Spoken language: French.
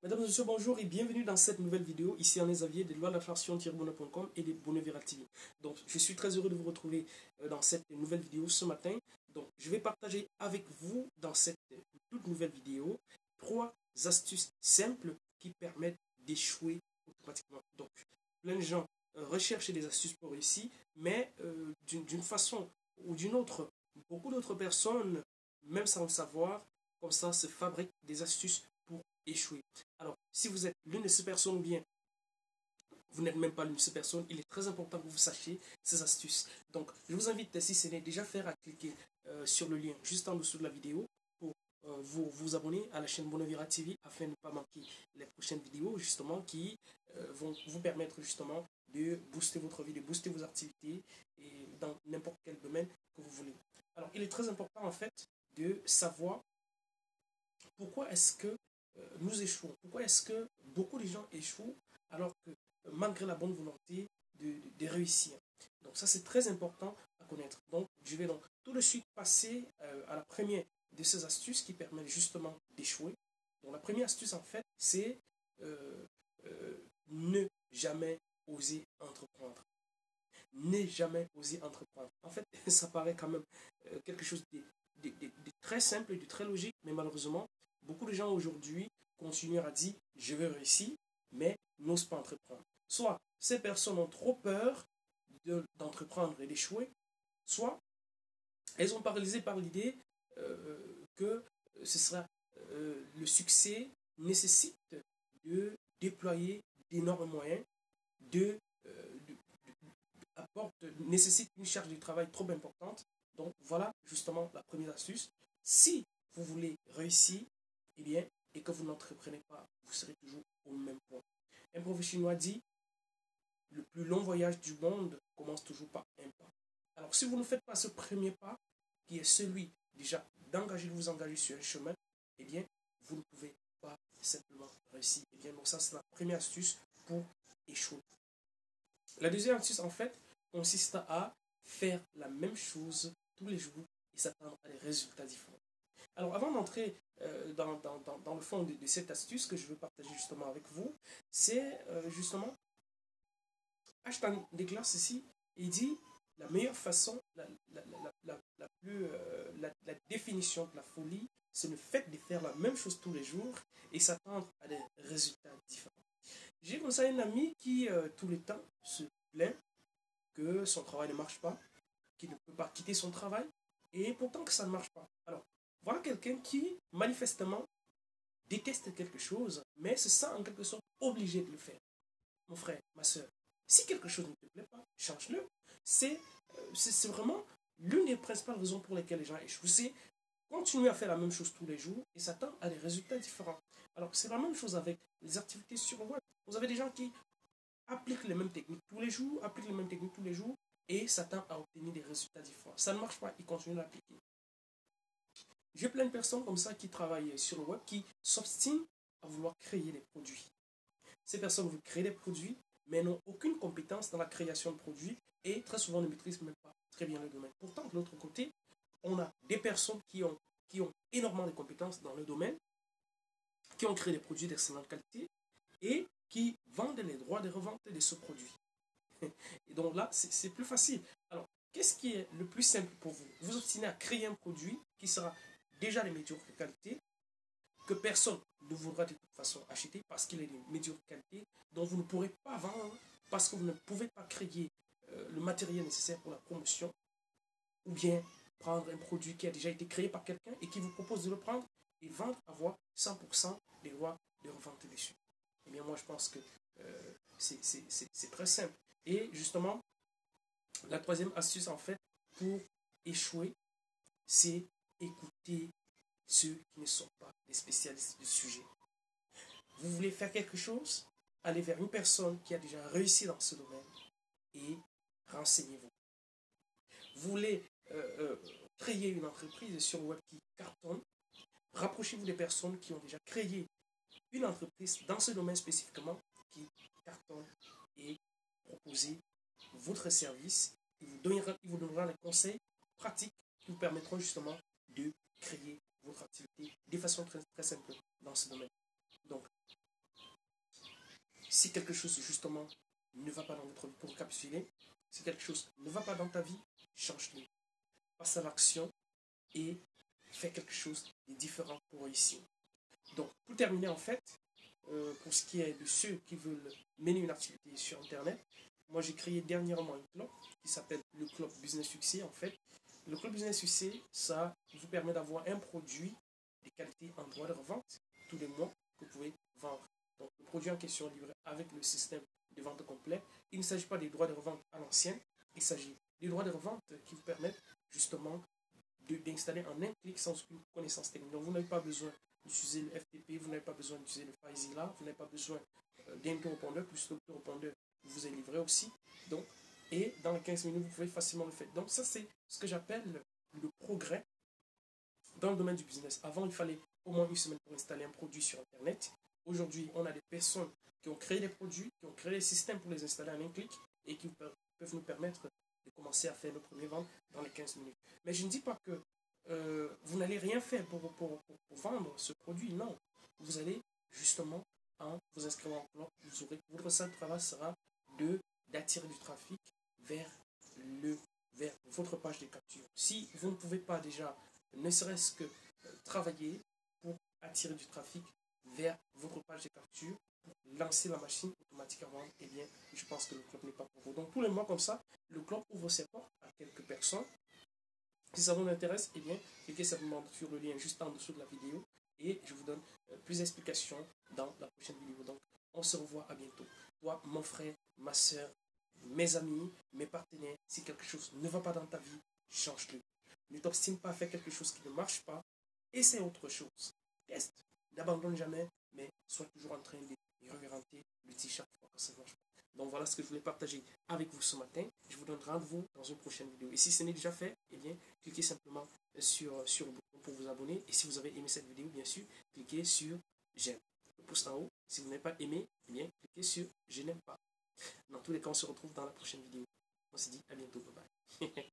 Mesdames et messieurs, bonjour et bienvenue dans cette nouvelle vidéo. Ici Alain Xavier de loilattraction-bonheur.com et de Bonheur TV. Donc, je suis très heureux de vous retrouver dans cette nouvelle vidéo ce matin. Donc, je vais partager avec vous dans cette toute nouvelle vidéo 3 astuces simples qui permettent d'échouer automatiquement. Donc, plein de gens recherchent des astuces pour réussir, mais d'une façon ou d'une autre, beaucoup d'autres personnes, même sans le savoir, comme ça, se fabriquent des astuces pour échouer. Alors, si vous êtes l'une de ces personnes ou bien vous n'êtes même pas l'une de ces personnes, il est très important que vous sachiez ces astuces. Donc, je vous invite, si ce n'est déjà fait, à cliquer sur le lien juste en dessous de la vidéo pour vous abonner à la chaîne Bonheur TV afin de ne pas manquer les prochaines vidéos justement qui vont vous permettre justement de booster votre vie, de booster vos activités et dans n'importe quel domaine que vous voulez. Alors, il est très important en fait de savoir pourquoi est-ce que nous échouons? Pourquoi est-ce que beaucoup de gens échouent alors que malgré la bonne volonté de réussir? Donc ça c'est très important à connaître. Donc je vais donc tout de suite passer à la première de ces astuces qui permettent justement d'échouer. Donc la première astuce en fait c'est ne jamais oser entreprendre. Ne jamais oser entreprendre. En fait ça paraît quand même quelque chose de très simple et de très logique, mais malheureusement beaucoup de gens aujourd'hui continuent à dire je veux réussir, mais n'osent pas entreprendre. Soit ces personnes ont trop peur d'entreprendre et d'échouer, soit elles sont paralysées par l'idée que ce sera le succès nécessite de déployer d'énormes moyens, de, nécessite une charge de travail trop importante. Donc voilà justement la première astuce. Si vous voulez réussir, eh bien, et que vous n'entreprenez pas, vous serez toujours au même point. Un proverbe chinois dit, le plus long voyage du monde commence toujours par un pas. Alors si vous ne faites pas ce premier pas, qui est celui déjà d'engager, de vous engager sur un chemin, eh bien, vous ne pouvez pas simplement réussir. Eh bien, donc ça c'est la première astuce pour échouer. La deuxième astuce, en fait, consiste à faire la même chose tous les jours et s'attendre à des résultats différents. Alors, avant d'entrer dans le fond de cette astuce que je veux partager justement avec vous, c'est justement, Ashton déclare ceci, il dit, la meilleure façon, la définition de la folie, c'est le fait de faire la même chose tous les jours et s'attendre à des résultats différents. J'ai comme ça un ami qui, tout le temps, se plaint que son travail ne marche pas, qu'il ne peut pas quitter son travail, et pourtant que ça ne marche pas. Alors, voilà quelqu'un qui, manifestement, déteste quelque chose, mais se sent en quelque sorte obligé de le faire. Mon frère, ma soeur, si quelque chose ne te plaît pas, change-le. C'est vraiment l'une des principales raisons pour lesquelles les gens échouent. C'est continuer à faire la même chose tous les jours et s'attendre à des résultats différents. Alors, c'est la même chose avec les activités sur le web. Vous avez des gens qui appliquent les mêmes techniques tous les jours, appliquent les mêmes techniques tous les jours et s'attendent à obtenir des résultats différents. Ça ne marche pas, ils continuent d'appliquer. J'ai plein de personnes comme ça qui travaillent sur le web qui s'obstinent à vouloir créer des produits. Ces personnes veulent créer des produits, mais n'ont aucune compétence dans la création de produits et très souvent ne maîtrisent même pas très bien le domaine. Pourtant, de l'autre côté, on a des personnes qui ont énormément de compétences dans le domaine, qui ont créé des produits d'excellente qualité et qui vendent les droits de revente de ce produit. Et donc là, c'est plus facile. Alors, qu'est-ce qui est le plus simple pour vous? Vous obstinez à créer un produit qui sera déjà de médiocre qualité, que personne ne voudra de toute façon acheter parce qu'il est de médiocre qualité, dont vous ne pourrez pas vendre parce que vous ne pouvez pas créer le matériel nécessaire pour la promotion, ou bien prendre un produit qui a déjà été créé par quelqu'un et qui vous propose de le prendre et vendre, avoir 100% des droits de revente dessus. Eh bien, moi, je pense que c'est très simple. Et justement, la troisième astuce, en fait, pour échouer, c'est écouter ceux qui ne sont pas des spécialistes du sujet. Vous voulez faire quelque chose, allez vers une personne qui a déjà réussi dans ce domaine et renseignez-vous. Vous voulez créer une entreprise sur le web qui cartonne, rapprochez-vous des personnes qui ont déjà créé une entreprise dans ce domaine spécifiquement qui cartonne et proposez votre service. Il vous donnera des conseils pratiques qui vous permettront justement de créer votre activité de façon très, très simple dans ce domaine. Donc, Si quelque chose justement ne va pas dans votre vie, pour récapituler, si quelque chose ne va pas dans ta vie, change-le. Passe à l'action et fais quelque chose de différent pour réussir. Donc, pour terminer en fait, pour ce qui est de ceux qui veulent mener une activité sur Internet, moi j'ai créé dernièrement un club qui s'appelle le Club Business Succès en fait. Le Club Business Succès, ça vous permet d'avoir un produit de qualité en droit de revente tous les mois que vous pouvez vendre. Donc, le produit en question est livré avec le système de vente complet. Il ne s'agit pas des droits de revente à l'ancienne, il s'agit des droits de revente qui vous permettent justement d'installer en un clic sans aucune connaissance technique. Donc, vous n'avez pas besoin d'utiliser le FTP, vous n'avez pas besoin d'utiliser le FileZilla, vous n'avez pas besoin d'un autorépondeur, plus l'autorépondeur vous est livré aussi. Donc, et dans les 15 minutes, vous pouvez facilement le faire. Donc, ça, c'est ce que j'appelle le progrès dans le domaine du business. Avant, il fallait au moins une semaine pour installer un produit sur Internet. Aujourd'hui, on a des personnes qui ont créé des produits, qui ont créé des systèmes pour les installer en un clic et qui peuvent nous permettre de commencer à faire nos premières ventes dans les 15 minutes. Mais je ne dis pas que vous n'allez rien faire pour vendre ce produit. Non, vous allez justement, en vous inscrivant en club, votre seul travail sera d'attirer du trafic vers, vers votre page de capture. Si vous ne pouvez pas déjà, ne serait-ce que travailler pour attirer du trafic vers votre page de capture, pour lancer la machine automatiquement, eh bien, je pense que le club n'est pas pour vous. Donc, tous les mois comme ça, le club ouvre ses portes à quelques personnes. Si ça vous intéresse, eh bien, cliquez simplement sur le lien juste en dessous de la vidéo et je vous donne plus d'explications dans la prochaine vidéo. Donc, on se revoit à bientôt. Toi, mon frère, ma soeur, mes amis, mes partenaires, si quelque chose ne va pas dans ta vie, change-le. Ne t'obstine pas à faire quelque chose qui ne marche pas. Essaie autre chose. Teste. N'abandonne jamais, mais sois toujours en train de réorienter le t-shirt quand ça ne marche pas. Donc voilà ce que je voulais partager avec vous ce matin. Je vous donne rendez-vous dans une prochaine vidéo. Et si ce n'est déjà fait, eh bien, cliquez simplement sur le bouton pour vous abonner. Et si vous avez aimé cette vidéo, bien sûr, cliquez sur j'aime. Le pouce en haut. Si vous n'avez pas aimé, eh bien, cliquez sur je n'aime pas. Dans tous les cas, on se retrouve dans la prochaine vidéo. On se dit à bientôt. Bye bye.